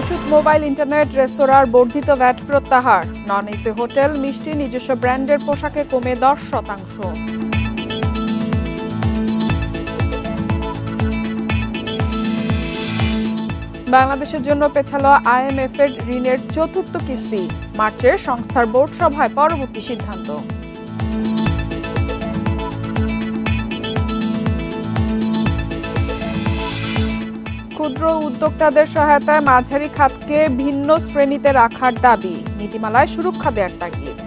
ওষুধ, mobile, internet, রেস্তোরাঁর বর্ধিত ভ্যাট প্রত্যাহার। নন এসি হোটেল, মিষ্টি, নিজস্ব ব্র্যান্ডের পোশাকে কমে 10%। বাংলাদেশের জন্য পেছালো IMF এর ঋণের চতুর্থ কিস্তি। মার্চে সংস্থার বোর্ড সভায় পরবর্তী সিদ্ধান্ত। ক্ষুদ্র উদ্যোক্তাদের সহায়তায় মাঝারি খাতকে ভিন্ন শ্রেণীতে রাখার দাবি। নীতিমালায় সুরক্ষা দেওয়ার তাগিদ।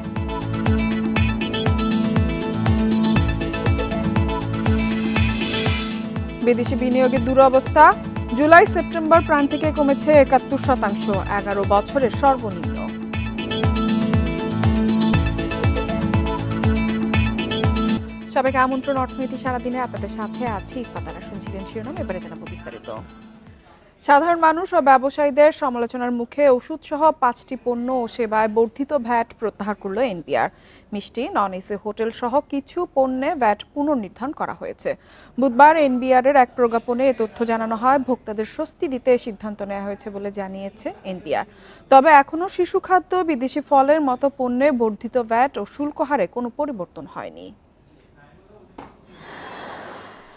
বিদেশি বিনিয়োগের দুরবস্থা। জুলাই সেপ্টেম্বর প্রান্তিকে কমেছে 71%, 11 বছরের সর্বনিম্ন। সবাইকে আমন্ত্রণ অর্থনীতি সারাদিনে আপনাদের সাথে আছি। ফাতারা শুনছিলেন শিরোনাম, এবারে জানাবো বিস্তারিত। সাধারণ মানুষ ও ব্যবসায়ীদের সমালোচনার মুখে ওষুধ সহ 5টি পণ্য ও সেবায় বর্ধিত ভ্যাট প্রত্যাহার করল এনবিআর। মিষ্টি, নন এসি হোটেল সহ কিছু পণ্যে ভ্যাট পুনর্নির্ধারণ করা হয়েছে। বুধবার এনবিআর এর এক প্রজ্ঞাপনে এ তথ্য জানানো হয়। ভোক্তাদের স্বস্তি দিতে সিদ্ধান্ত নেওয়া হয়েছে বলে জানিয়েছে এনবিআর। তবে এখনও শিশু খাদ্য, বিদেশি ফলের মতো পণ্যে বর্ধিত ভ্যাট ও শুল্ক হারে কোনো পরিবর্তন হয়নি।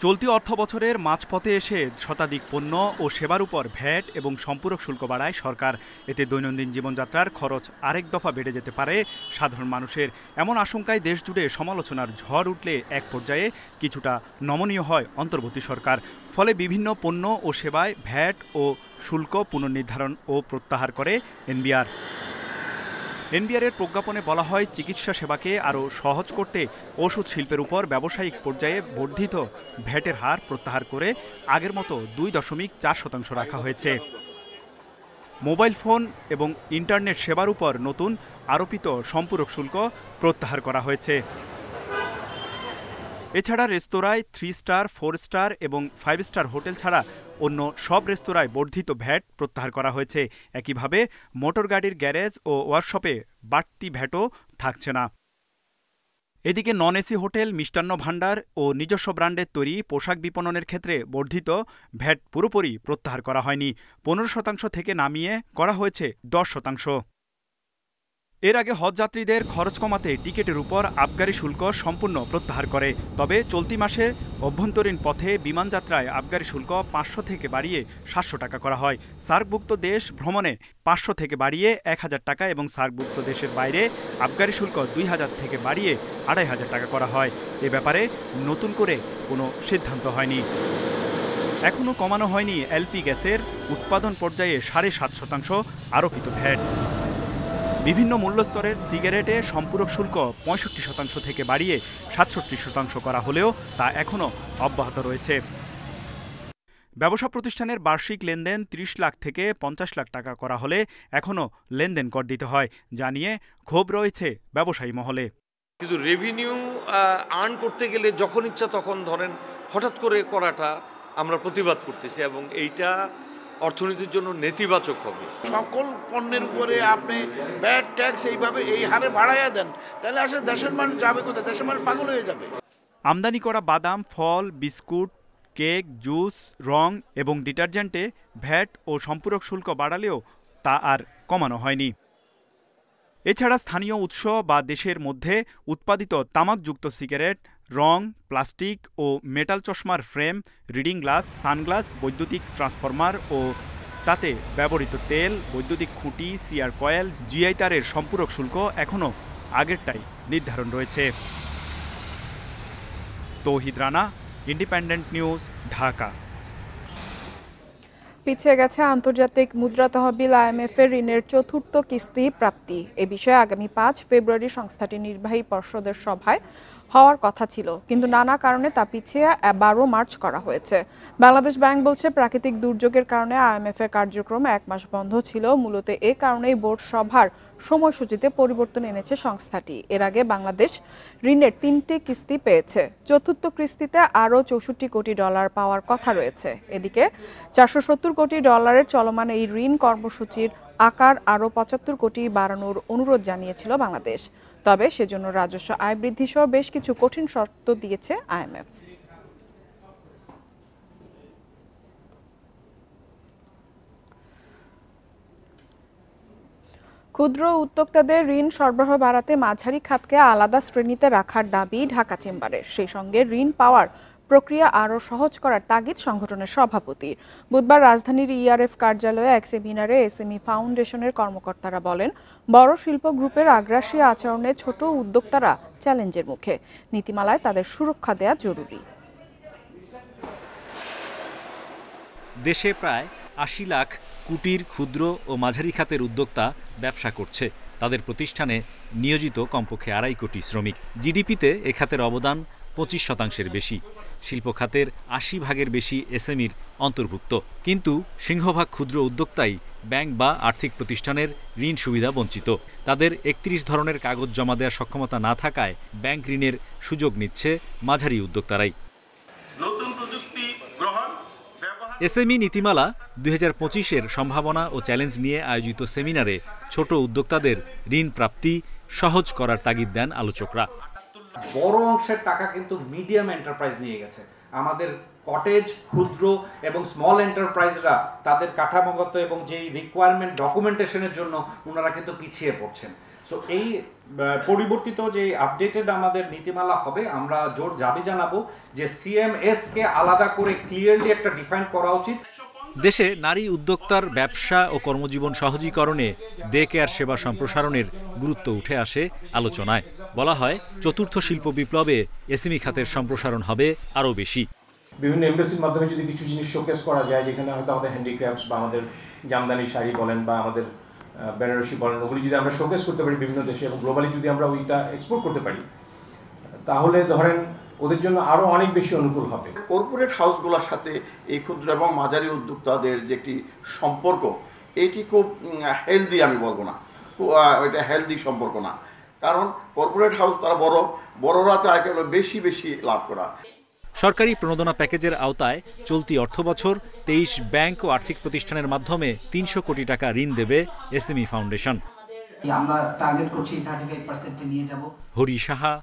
চলতি অর্থবছরের মাঝপথে এসে শতাধিক পণ্য ও সেবার উপর ভ্যাট এবং সম্পূরক শুল্ক বাড়ায় সরকার। এতে দৈনন্দিন জীবনযাত্রার খরচ আরেক দফা বেড়ে যেতে পারে সাধারণ মানুষের। এমন আশঙ্কায় দেশ জুড়ে সমালোচনার ঝড় উঠলে এক পর্যায়ে কিছুটা নমনীয় হয় অন্তর্বর্তী সরকার। ফলে বিভিন্ন পণ্য ও সেবায় ভ্যাট ও শুল্ক পুনর্নির্ধারণ ও প্রত্যাহার করে এনবিআর। এনবিআরের প্রজ্ঞাপনে বলা হয়, চিকিৎসা সেবাকে আরও সহজ করতে ওষুধ শিল্পের উপর ব্যবসায়িক পর্যায়ে বর্ধিত ভ্যাটের হার প্রত্যাহার করে আগের মতো 2.4% রাখা হয়েছে। মোবাইল ফোন এবং ইন্টারনেট সেবার উপর নতুন আরোপিত সম্পূরক শুল্ক প্রত্যাহার করা হয়েছে। এছাড়া রেস্তোরাঁয় 3 স্টার, 4 স্টার এবং 5 স্টার হোটেল ছাড়া অন্য সব রেস্তোরাঁয় বর্ধিত ভ্যাট প্রত্যাহার করা হয়েছে। একইভাবে মোটর গাড়ির গ্যারেজ ও ওয়ার্কশপে বাড়তি ভ্যাটও থাকছে না। এদিকে non AC hotel, Mishtanna Bhandar ও নিজস্ব ব্র্যান্ডের তৈরি পোশাক বিপণনের ক্ষেত্রে বর্ধিত ভ্যাট পুরোপুরি প্রত্যাহার করা হয়নি। 15% থেকে নামিয়ে করা হয়েছে 10%। এর আগে হজযাত্রীদের খরচ কমাতে টিকিটের উপর আবগারি শুল্ক সম্পূর্ণ প্রত্যাহার করে। তবে চলতি মাসের অভ্যন্তরীণ পথে বিমান যাত্রায় আবগারি শুল্ক 500 থেকে বাড়িয়ে 700 টাকা করা হয়। সার্কভুক্ত দেশ ভ্রমণে 500 থেকে বাড়িয়ে 1000 টাকা এবং সার্কভুক্ত দেশের বাইরে আবগারি শুল্ক 2000 থেকে বাড়িয়ে 2500 টাকা করা হয়। এ ব্যাপারে নতুন করে কোনো সিদ্ধান্ত হয়নি। এখনও কমানো হয়নি এলপি গ্যাসের উৎপাদন পর্যায়ে 7.5% আরোপিত ভ্যাট। বিভিন্ন মূল্যস্তরের সিগারেটে সম্পূরক শুল্ক 65% থেকে বাড়িয়ে 67% করা হলেও তা এখনও অব্যাহত রয়েছে। ব্যবসা প্রতিষ্ঠানের বার্ষিক লেনদেন 30 লাখ থেকে 50 লাখ টাকা করা হলে এখনও লেনদেন কর দিতে হয়, যা নিয়ে ক্ষোভ রয়েছে ব্যবসায়ী মহলে। কিন্তু রেভিনিউ আর্ন করতে গেলে যখন ইচ্ছা তখন ধরেন হঠাৎ করে করাটা আমরা প্রতিবাদ করতেছি এবং এইটা অর্থনীতির জন্য নেতিবাচক হবে। সকল পণ্যের উপরে আপনি ভ্যাট ট্যাক্স এইভাবে এই হারে বাড়াইয়া দেন, তাহলে আসলে দেশের মানুষ যাবে কোথায়? দেশের মানুষ পাগল হয়ে যাবে। আমদানি করা বাদাম, ফল, বিস্কুট, কেক, জুস, রং এবং ডিটারজেন্টে ভ্যাট ও সম্পূরক শুল্ক বাড়ালেও তা আর কমানো হয়নি। এছাড়া স্থানীয় উৎস বা দেশের মধ্যে উৎপাদিত তামাকযুক্ত সিগারেট, রং, প্লাস্টিক ও মেটাল চশমার ফ্রেম, রিডিং গ্লাস, সানগ্লাস, বৈদ্যুতিক ট্রান্সফরমার ও তাতে ব্যবহৃত তেল, বৈদ্যুতিক খুঁটি, সিআর কয়েল, জিআই তারের সম্পূরক শুল্ক এখনও আগেরটাই নির্ধারণ রয়েছে। তৌহিদ রানা, ইন্ডিপেন্ডেন্ট নিউজ, ঢাকা। পিছিয়ে গেছে আন্তর্জাতিক মুদ্রা তহবিল IMF এর ঋণের চতুর্থ কিস্তি প্রাপ্তি। এ বিষয়ে আগামী 5 ফেব্রুয়ারি সংস্থাটির নির্বাহী পর্ষদের সভায় হওয়ার কথা ছিল, কিন্তু নানা কারণে তা পিছিয়ে 12 মার্চ করা হয়েছে। বাংলাদেশ ব্যাংক বলছে, প্রাকৃতিক দুর্যোগের কারণে IMF এর কার্যক্রম 1 মাস বন্ধ ছিল। মূলত এ কারণেই বোর্ড সভার সময়সূচিতে পরিবর্তন এনেছে সংস্থাটি। এর আগে বাংলাদেশ ঋণের 3টি কিস্তি পেয়েছে। চতুর্থ কিস্তিতে আরও $64 কোটি পাওয়ার কথা রয়েছে। এদিকে $470 কোটি চলমান এই ঋণ কর্মসূচির আকার আরও 75 কোটি বাড়ানোর অনুরোধ জানিয়েছিল বাংলাদেশ। তবে সেজন্য রাজস্ব আয় বৃদ্ধি সহ বেশ কিছু কঠিন শর্ত দিয়েছে IMF। ক্ষুদ্র উদ্যোক্তাদের ঋণ সরবরাহ বাড়াতে মাঝারি খাতকে আলাদা শ্রেণীতে রাখার দাবি ঢাকা চেম্বারের। সেই সঙ্গে ঋণ পাওয়ার প্রক্রিয়া আরও সহজ করার তাগিদ সংগঠনের সভাপতির। বুধবার রাজধানীর ইআরএফ কার্যালয়ে এক সেমিনারে এসএমই ফাউন্ডেশনের কর্মকর্তারা বলেন, বড় শিল্প গ্রুপের আগ্রাসী আচরণে ছোট উদ্যোক্তারা চ্যালেঞ্জের মুখে। নীতিমালায় তাদের সুরক্ষা দেওয়া জরুরি। দেশে প্রায় ৮০ লাখ কুটির, ক্ষুদ্র ও মাঝারি খাতের উদ্যোক্তা ব্যবসা করছে। তাদের প্রতিষ্ঠানে নিয়োজিত কমপক্ষে ২.৫ কোটি শ্রমিক। জিডিপিতে এ খাতের অবদান ২৫% বেশি। শিল্প খাতের ৮০% বেশি এসএমইর অন্তর্ভুক্ত। কিন্তু সিংহভাগ ক্ষুদ্র উদ্যোক্তাই ব্যাংক বা আর্থিক প্রতিষ্ঠানের ঋণ সুবিধা বঞ্চিত। তাদের ৩১ ধরনের কাগজ জমা দেওয়ার সক্ষমতা না থাকায় ব্যাংক ঋণের সুযোগ নিচ্ছে মাঝারি উদ্যোক্তারাই। এসএমই নীতিমালা ২০২৫-এর সম্ভাবনা ও চ্যালেঞ্জ নিয়ে আয়োজিত সেমিনারে ছোট উদ্যোক্তাদের ঋণ প্রাপ্তি সহজ করার তাগিদ দেন আলোচকরা। বড় অংশের টাকা কিন্তু মিডিয়াম এন্টারপ্রাইজ নিয়ে গেছে। আমাদের কটেজ, ক্ষুদ্র এবং স্মল এন্টারপ্রাইজরা তাদের কাঠামোগত এবং যেই রিকোয়ারমেন্ট ডকুমেন্টেশনের জন্য ওনারা কিন্তু পিছিয়ে পড়ছেন। সো এই পরিবর্তিত যে আপডেটেড আমাদের নীতিমালা হবে, আমরা জোর দাবি জানাবো যে সিএমএস কে আলাদা করে ক্লিয়ারলি একটা ডিফাইন করা উচিত। দেশে নারী উদ্যোক্তার ব্যবসা ও কর্মজীবন সহজীকরণে ডে কেয়ার সেবা সম্প্রসারণের গুরুত্ব উঠে আসে আলোচনায়। বলা হয়, চতুর্থ শিল্প বিপ্লবে এসএমই খাতের সম্প্রসারণ হবে আরও বেশি। বিভিন্ন এমবেসির মাধ্যমে যদি কিছু জিনিস শোকেস করা যায়, যেখানে হয়তো আমাদের হ্যান্ডিক্রাফটস বা আমাদের জামদানি শাড়ি বলেন বা আমাদের বেনারসি বলেন, ওগুলি যদি আমরা শোকেস করতে পারি বিভিন্ন দেশে এবং গ্লোবালি যদি আমরা ওইটা এক্সপোর্ট করতে পারি, তাহলে ধরেন ওদের জন্য আরও অনেক বেশি অনুকূল হবে। কর্পোরেট হাউসগুলোর সাথে এই ক্ষুদ্র এবং মাঝারি উদ্যোক্তাদের যে একটি সম্পর্ক, এটি খুব হেলদি, আমি বলবো না এটা হেলদি সম্পর্ক না। কারণ কর্পোরেট হাউস তারা বড়রা চায় কেবল বেশি বেশি লাভ করা। সরকারি প্রণোদনা প্যাকেজের আওতায় চলতি অর্থবছর ২৩ ব্যাংক ও আর্থিক প্রতিষ্ঠানের মাধ্যমে ৩০০ কোটি টাকা ঋণ দেবে এসএমই ফাউন্ডেশন। আমরা টার্গেট করছি 35% নিয়ে যাব। Hari Saha,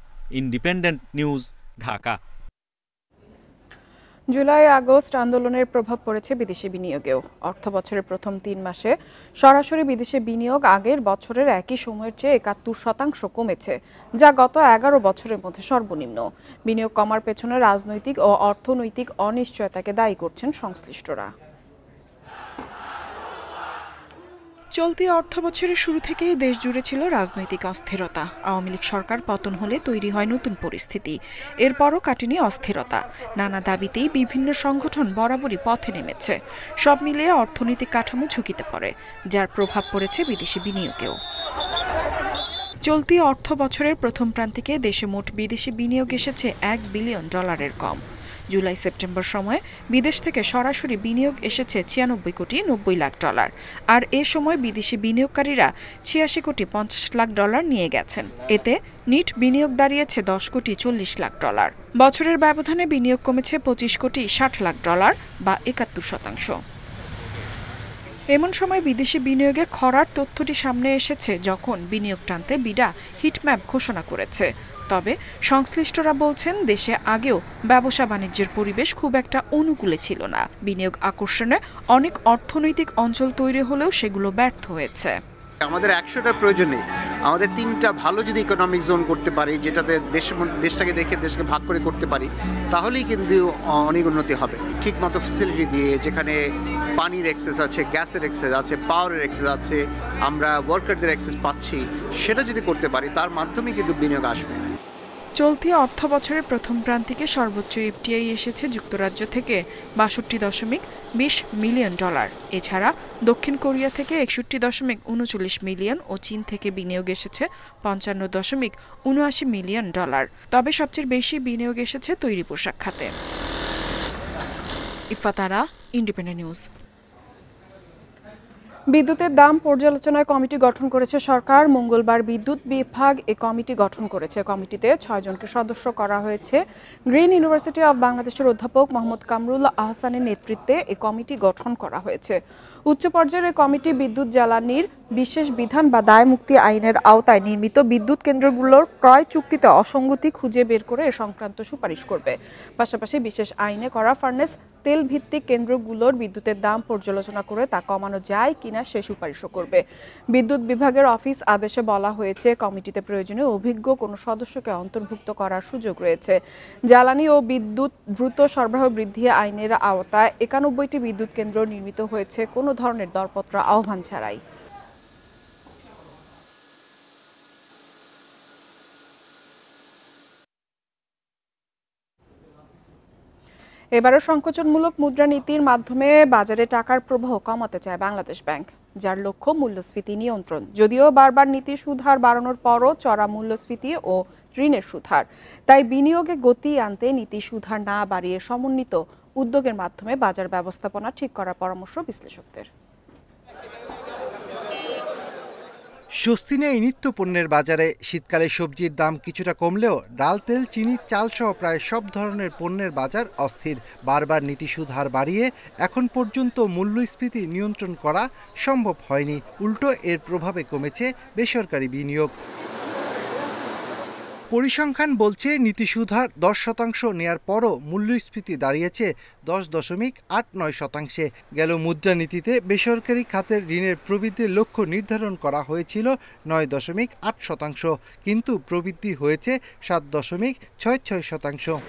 independent News, Dhaka. July August আন্দোলনের প্রভাব পড়েছে বিদেশি বিনিয়োগেও। অর্থবছরের প্রথম ৩ মাসে সরাসরি বিদেশি বিনিয়োগ আগের বছরের একই সময়ের চেয়ে ৭১% কমেছে, যা গত ১১ বছরের মধ্যে সর্বনিম্ন। বিনিয়োগ কমার পেছনে রাজনৈতিক ও অর্থনৈতিক অনিশ্চয়তাকে দায়ী করছেন সংশ্লিষ্টরা। চলতি অর্থবছরের শুরু থেকেই দেশ জুড়ে ছিল রাজনৈতিক অস্থিরতা। আওয়ামী লীগ সরকার পতন হলে তৈরি হয় নতুন পরিস্থিতি। এরপরও কাটেনি অস্থিরতা। নানা দাবিতেই বিভিন্ন সংগঠন বরাবরই পথে নেমেছে। সব মিলিয়ে অর্থনৈতিক কাঠামো ঝুঁকিতে পড়ে, যার প্রভাব পড়েছে বিদেশি বিনিয়োগেও। চলতি অর্থ বছরের প্রথম প্রান্তিকে দেশে মোট বিদেশি বিনিয়োগ এসেছে $1 বিলিয়ন কম। জুলাই সেপ্টেম্বর সময়ে বিদেশ থেকে সরাসরি বিনিয়োগ এসেছে $96 কোটি 90 লাখ। আর এ সময় বিদেশি বিনিয়োগকারীরা $86 কোটি 50 লাখ নিয়ে গেছেন। এতে নিট বিনিয়োগ দাঁড়িয়েছে $10 কোটি 40 লাখ। বছরের ব্যবধানে বিনিয়োগ কমেছে $25 কোটি 60 লাখ বা 71%। এমন সময় বিদেশি বিনিয়োগে খরার তথ্যটি সামনে এসেছে যখন বিনিয়োগ টানতে বিডা হিটম্যাপ ঘোষণা করেছে। তবে সংশ্লিষ্টরা বলছেন, দেশে আগেও ব্যবসা বাণিজ্যের পরিবেশ খুব একটা অনুকূলে ছিল না। বিনিয়োগ আকর্ষণে অনেক অর্থনৈতিক অঞ্চল তৈরি হলেও সেগুলো ব্যর্থ হয়েছে। আমাদের ১০০টার প্রয়োজন নেই, আমাদের 3টা ভালো যদি ইকোনমিক জোন করতে পারি, যেটাতে দেশটাকে দেখে দেশকে ভাগ করে করতে পারি, তাহলেই কিন্তু অনেক উন্নতি হবে। ঠিক মতো ফ্যাসিলিটি দিয়ে, যেখানে পানির অ্যাক্সেস আছে, গ্যাসের অ্যাক্সেস আছে, পাওয়ারের অ্যাক্সেস আছে, আমরা ওয়ার্কারদের অ্যাক্সেস পাচ্ছি, সেটা যদি করতে পারি, তার মাধ্যমেই কিন্তু বিনিয়োগ আসবে। চলতি অর্থ বছরের প্রথম প্রান্তিকে সর্বোচ্চ এফডিআই এসেছে যুক্তরাজ্য থেকে $৬২.২০ মিলিয়ন। এছাড়া দক্ষিণ কোরিয়া থেকে $৬১.৩৯ মিলিয়ন ও চীন থেকে বিনিয়োগ এসেছে $৫৫.৭৯ মিলিয়ন। তবে সবচেয়ে বেশি বিনিয়োগ এসেছে তৈরি পোশাক খাতে। ইফাতারা, ইন্ডিপেন্ডেন্ট নিউজ। বিদ্যুতের দাম পর্যালোচনায় কমিটি গঠন করেছে সরকার। মঙ্গলবার বিদ্যুৎ বিভাগ এ কমিটি গঠন করেছে। কমিটিতে ৬ জনকে সদস্য করা হয়েছে। গ্রিন ইউনিভার্সিটি অব বাংলাদেশের অধ্যাপক মোহাম্মদ কামরুল আহসানের নেতৃত্বে এ কমিটি গঠন করা হয়েছে। উচ্চ পর্যায়ের এই কমিটি বিদ্যুৎ জ্বালানির বিশেষ বিধান বা দায় মুক্তি আইনের আওতায় নির্মিত বিদ্যুৎ কেন্দ্রগুলোর ক্রয় চুক্তিতে অসঙ্গতি খুঁজে বের করে এ সংক্রান্ত সুপারিশ করবে। পাশাপাশি বিশেষ আইনে করা ফার্নেস তেল ভিত্তিক কেন্দ্রগুলোর বিদ্যুতের দাম পর্যালোচনা করে তা কমানো যায় কিনা সে সুপারিশও করবে। বিদ্যুৎ বিভাগের অফিস আদেশে বলা হয়েছে, কমিটিতে প্রয়োজনীয় অভিজ্ঞ কোনো সদস্যকে অন্তর্ভুক্ত করার সুযোগ রয়েছে। জ্বালানি ও বিদ্যুৎ দ্রুত সরবরাহ বৃদ্ধি আইনের আওতায় ৯১টি বিদ্যুৎ কেন্দ্র নির্মিত হয়েছে কোনো ধরনের দরপত্র আহ্বান ছাড়াই। এবারও সংকোচনমূলক মুদ্রানীতির মাধ্যমে বাজারে টাকার প্রবাহ কমাতে চায় বাংলাদেশ ব্যাংক, যার লক্ষ্য মূল্যস্ফীতি নিয়ন্ত্রণ। যদিও বারবার নীতি সুদ হার বাড়ানোর পরও চড়া মূল্যস্ফীতি ও ঋণের সুদ হার, তাই বিনিয়োগে গতি আনতে নীতি সুদ হার না বাড়িয়ে সমন্বিত উদ্যোগের মাধ্যমে বাজার ব্যবস্থাপনা ঠিক করার পরামর্শ বিশ্লেষকদের। স্বস্তি নেই নিত্য পণ্যের বাজারে। শীতকালে সবজির দাম কিছুটা কমলেও ডাল, তেল, চিনি, চাল সহ প্রায় সব ধরনের পণ্যের বাজার অস্থির। বারবার নীতি সুদ হার বাড়িয়ে এখন পর্যন্ত মূল্যস্ফীতি নিয়ন্ত্রণ করা সম্ভব হয়নি। উল্টো এর প্রভাবে কমেছে বেসরকারি বিনিয়োগ। পরিসংখ্যান বলছে, নীতি সুদ হার 10% নেয়ার পরও মূল্যস্ফীতি দাঁড়িয়েছে 10.89%। গেল মুদ্রানীতিতে বেসরকারি খাতের ঋণের প্রবৃদ্ধির লক্ষ্য নির্ধারণ করা হয়েছিল 9.8%, কিন্তু প্রবৃদ্ধি হয়েছে 7.66%।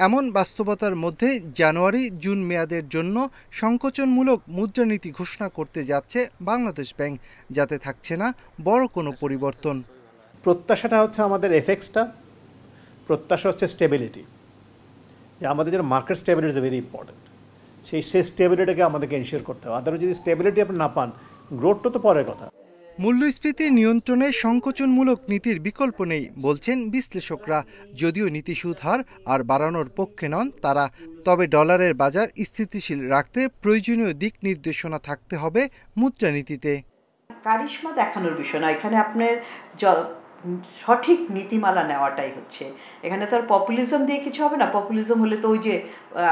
এমন বাস্তবতার মধ্যে জানুয়ারি-জুন মেয়াদের জন্য সংকোচনমূলক মুদ্রানীতি ঘোষণা করতে যাচ্ছে বাংলাদেশ ব্যাংক, যাতে থাকছে না বড় কোনো পরিবর্তন। প্রত্যাশাটা হচ্ছে আমাদের এফেক্টসটা, প্রত্যাশা হচ্ছে স্টেবিলিটি, যে আমাদের যে market stability is very important. সেই স্টেবিলিটিকে আমাদেরকে এনশিওর করতে হবে। আদারওয়াইজ যদি স্টেবিলিটি আপনি না পান, গ্রোথটা তো পরের কথা। মূল্যস্ফীতি নিয়ন্ত্রণে সংকোচনমূলক নীতির বিকল্প নেই বলছেন বিশ্লেষকরা। যদিও নীতি সুদ হার আর বাড়ানোর পক্ষে নন তারা, তবে ডলারের বাজার স্থিতিশীল রাখতে প্রয়োজনীয় দিক নির্দেশনা থাকতে হবে মুদ্রানীতিতে। কারিশমা দেখানোর বিষয় না, এখানে আপনার সঠিক নীতিমালা নেওয়াটাই হচ্ছে। এখানে তো আর পপুলিজম দিয়ে কিছু হবে না। পপুলিজম হলে তো ওই যে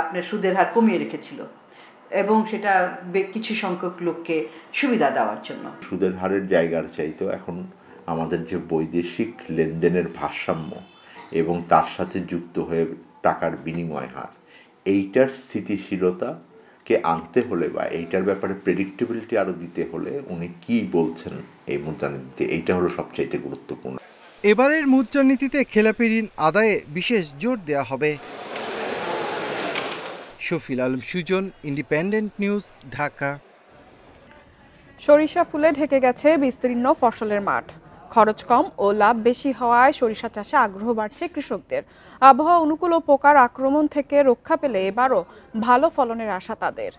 আপনার সুদের হার কমিয়ে রেখেছিল, এবং সেটা কিছু সংখ্যক লোককে সুবিধা দেওয়ার জন্য। সুদের হারের জায়গার চাইতো এখন আমাদের যে বৈদেশিক লেনদেনের ভারসাম্য এবং তার সাথে যুক্ত হয়ে টাকার বিনিময় হার, এইটার স্থিতিশীলতাকে আনতে হলে বা এইটার ব্যাপারে প্রেডিক্টেবিলিটি আরও দিতে হলে উনি কি বলছেন এই মুদ্রানীতিতে, এইটা হলো সবচাইতে গুরুত্বপূর্ণ। এবারের মুদ্রানীতিতে খেলাপি ঋণ আদায়ে বিশেষ জোর দেওয়া হবে। Shafil Alam Sujan, Independent News, Dhaka. সরিষা ফুলে ঢেকে গেছে বিস্তীর্ণ ফসলের মাঠ। খরচ কম ও লাভ বেশি হওয়ায় সরিষা চাষে আগ্রহ বাড়ছে কৃষকদের। আবহাওয়া অনুকূল ও পোকার আক্রমণ থেকে রক্ষা পেলে এবারও ভালো ফলনের আশা তাদের।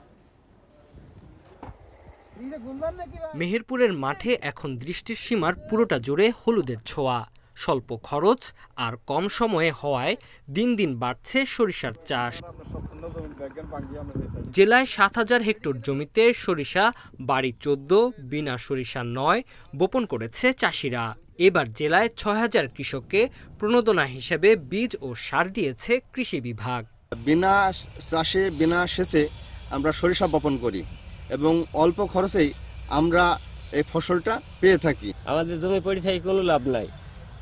মেহেরপুরের মাঠে এখন দৃষ্টির সীমার পুরোটা জুড়ে হলুদের ছোঁয়া। স্বল্প খরচ আর কম সময়ে হওয়ায় দিন দিন বাড়ছে সরিষার চাষ। জেলায় ৭,০০০ হেক্টর জমিতে সরিষা বাড়ি ১৪, বিনা সরিষা ৯ বপন করেছে চাষিরা। এবার জেলায় ৬,০০০ কৃষককে প্রণোদনা হিসেবে বীজ ও সার দিয়েছে কৃষি বিভাগ। বিনা চাষে বিনা সেচে আমরা সরিষা বপন করি এবং অল্প খরচেই আমরা এই ফসলটা পেয়ে থাকি। আমাদের জমি পড়ে থেকে কোনো লাভ নাই,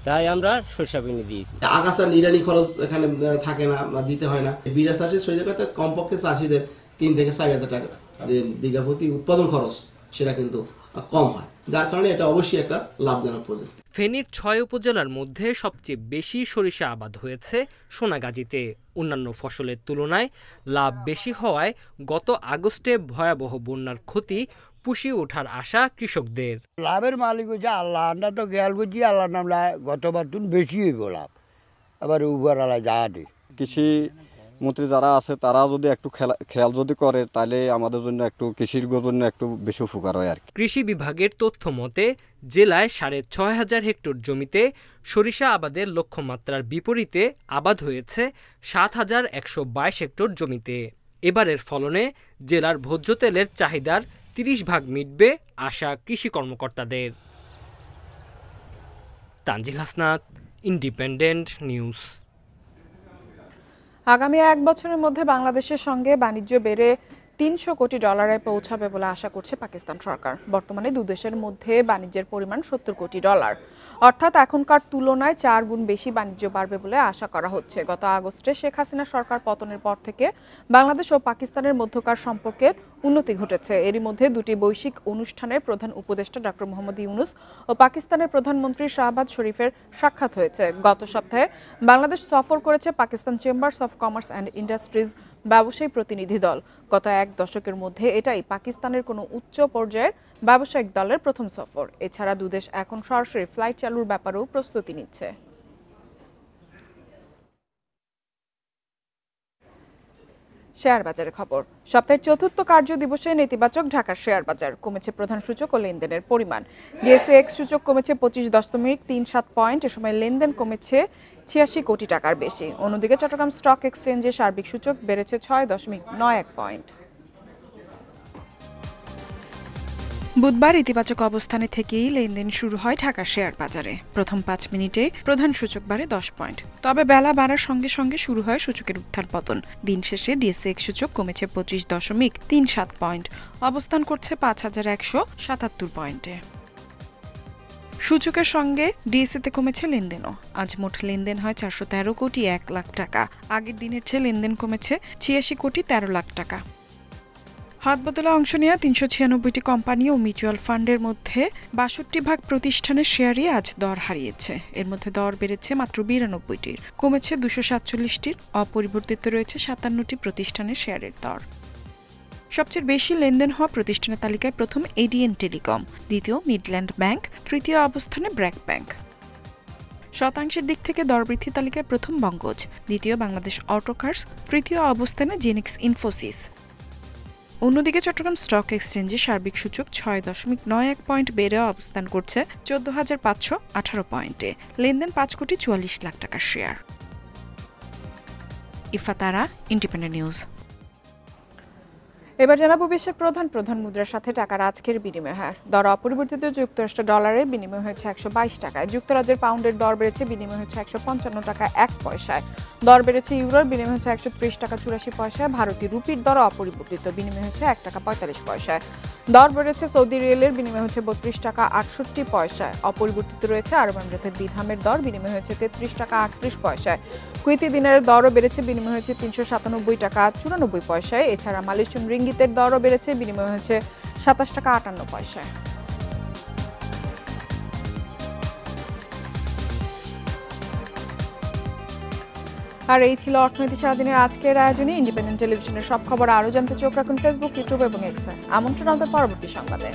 তাই আমরা সরিষা বিনে দিয়েছি। আগাছা নিড়ানি খরচ এখানে থাকে না, দিতে হয় না। বিনা চাষে সরিষা করতে কমপক্ষে চাষিদের ৩ থেকে ৪,০০০ টাকা বিঘা প্রতি উৎপাদন খরচ সেটা কিন্তু কম হয়, যার কারণে এটা অবশ্যই একটা লাভজনক প্রজেক্ট। ফেনীর ৬ উপজেলার মধ্যে সবচেয়ে বেশি সরিষা আবাদ হয়েছে সোনাগাজীতে। অন্যান্য ফসলের তুলনায় লাভ বেশি হওয়ায় গত আগস্টে ভয়াবহ বন্যার ক্ষতি পুষিয়ে ওঠার আশা কৃষকদের। লাভের মালিক হচ্ছে আল্লাহ, আমরা তো খেয়াল করছি আল্লাহ নামলা গতবার তুন বেশি হইব লাভ, আবার উবার আল্লাহ যা দে। কৃষি মন্ত্রী যারা আছে তারা যদি একটু খেয়াল যদি করে, তাহলে আমাদের জন্য একটু কৃষির জন্য একটু বেশি উপকার হয় আর কি। কৃষি বিভাগের তথ্য মতে জেলায় ৬,৫০০ হেক্টর জমিতে সরিষা আবাদের লক্ষ্যমাত্রার বিপরীতে আবাদ হয়েছে ৭,১২২ হেক্টর জমিতে। এবারের ফলনে জেলার ভোজ্য তেলের চাহিদার ৩০% মিটবে আশা কৃষি কর্মকর্তাদের। Tanzil Hasnat, independent news. আগামী ১ বছরের মধ্যে বাংলাদেশের সঙ্গে বাণিজ্য বেড়ে 300 কোটি ডলারে পৌঁছাবে বলে আশা করছে পাকিস্তান সরকার। বর্তমানে দুই দেশের মধ্যে বাণিজ্যের পরিমাণ 70 কোটি ডলার, অর্থাৎ এখনকার তুলনায় 4 গুণ বেশি বাণিজ্য বাড়বে বলে আশা করা হচ্ছে। গত আগস্টে শেখ হাসিনা সরকার পতনের পর থেকে বাংলাদেশ ও পাকিস্তানের মধ্যকার সম্পর্কের উন্নতি ঘটেছে। এরই মধ্যে দুটি বৈশ্বিক অনুষ্ঠানের প্রধান উপদেষ্টা ডক্টর মোহাম্মদ ইউনূস ও পাকিস্তানের প্রধানমন্ত্রী শাহবাজ শরীফের সাক্ষাৎ হয়েছে। গত সপ্তাহে বাংলাদেশ সফর করেছে Pakistan chambers of commerce and industries ব্যবসায়ী প্রতিনিধি দল। গত এক দশকের মধ্যে এটাই পাকিস্তানের কোনো উচ্চ পর্যায়ের ব্যবসায়িক দলের প্রথম সফর। এছাড়া দুদেশ এখন সরাসরি ফ্লাইট চালুর ব্যাপারেও প্রস্তুতি নিচ্ছে। শেয়ার বাজারের খবর। সপ্তাহের চতুর্থ কার্য দিবসে নেতিবাচক ঢাকার শেয়ার বাজার। কমেছে প্রধান সূচক ও লেনদেনের পরিমাণ। ডিএসইএক্স সূচক কমেছে 25.37 পয়েন্ট। এ সময় লেনদেন কমেছে 86 কোটি টাকার বেশি। অন্যদিকে চট্টগ্রাম স্টক এক্সচেঞ্জে সার্বিক সূচক বেড়েছে 6.91 পয়েন্ট। বুধবার ইতিবাচক অবস্থানে থেকেই লেনদেন শুরু হয় ঢাকার শেয়ার বাজারে। প্রথম 5 মিনিটে প্রধান সূচক বাড়ে 10 পয়েন্ট। তবে বেলা বাড়ার সঙ্গে সঙ্গে শুরু হয় সূচকের উত্থান পতন। দিন শেষে ডিএসইএক্স সূচক কমেছে 25.37 পয়েন্ট, অবস্থান করছে 5177 পয়েন্টে। সূচকের সঙ্গে ডিএসইতে কমেছে লেনদেনও। আজ মোট লেনদেন হয় 413 কোটি 1 লাখ টাকা। আগের দিনের চেয়ে লেনদেন কমেছে 86 কোটি 13 লাখ টাকা। হাত বদলে অংশ নেওয়া 396টি কোম্পানি ও মিউচুয়াল ফান্ডের মধ্যে 62% প্রতিষ্ঠানের শেয়ারই আজ দর হারিয়েছে। এর মধ্যে দর বেড়েছে মাত্র 92টির, কমেছে 247টির। অপরিবর্তিত রয়েছে 57টি প্রতিষ্ঠানের শেয়ারের দর। সবচেয়ে বেশি লেনদেন হওয়া প্রতিষ্ঠানের তালিকায় প্রথম এডিএন টেলিকম, দ্বিতীয় মিডল্যান্ড ব্যাংক, তৃতীয় অবস্থানে ব্র্যাক ব্যাংক। শতাংশের দিক থেকে দরবৃদ্ধি তালিকায় প্রথম বঙ্গজ, দ্বিতীয় বাংলাদেশ অটোকার্স, তৃতীয় অবস্থানে জেনেক্স ইনফোসিস। অন্যদিকে চট্টগ্রাম স্টক এক্সচেঞ্জে সার্বিক সূচক 6.91 পয়েন্ট বেড়ে অবস্থান করছে 14,518 পয়েন্টে। লেনদেন 5 কোটি 44 লাখ টাকার শেয়ার। ইফাতারা, independent news. এবার জানাবো বিশ্বের প্রধান মুদ্রার সাথে টাকার আজকের বিনিময় হার। দর অপরিবর্তিত। যুক্তরাষ্ট্র ডলারের বিনিময় হয়েছে 122 টাকায়। যুক্তরাজ্যের পাউন্ডের দর বেড়েছে, বিনিময় হচ্ছে 155 টাকা 1 পয়সায়। দর বেড়েছে ইউরোর, বিনিময় হচ্ছে 130 টাকা 84 পয়সায়। ভারতীয় রুপির দর অপরিবর্তিত, বিনিময় হচ্ছে 1 টাকা 45 পয়সায়। দর বেড়েছে সৌদি রিয়ালের, বিনিময় হচ্ছে 32 টাকা 68 পয়সায়। অপরিবর্তিত রয়েছে আরব আমিরাতের দিরহামের দর, বিনিময় হচ্ছে 33 টাকা 38 পয়সায়। কুয়েতি দিনারের দরও বেড়েছে, বিনিময় হচ্ছে 397 টাকা 94 পয়সায়। এছাড়া মালয়েশিয়ান রিঙ্গিতের দরও বেড়েছে, বিনিময় হচ্ছে 27 টাকা 58 পয়সায়। আর এই ছিল অর্থনীতি সারাদিনের আজকের আয়োজনে। ইন্ডিপেন্ডেন্ট টেলিভিশনের সব খবর আরও জানতে চোখ রাখুন ফেসবুক, ইউটিউব এবং এক্সে। আমন্ত্রণ আমাদের পরবর্তী সংবাদে।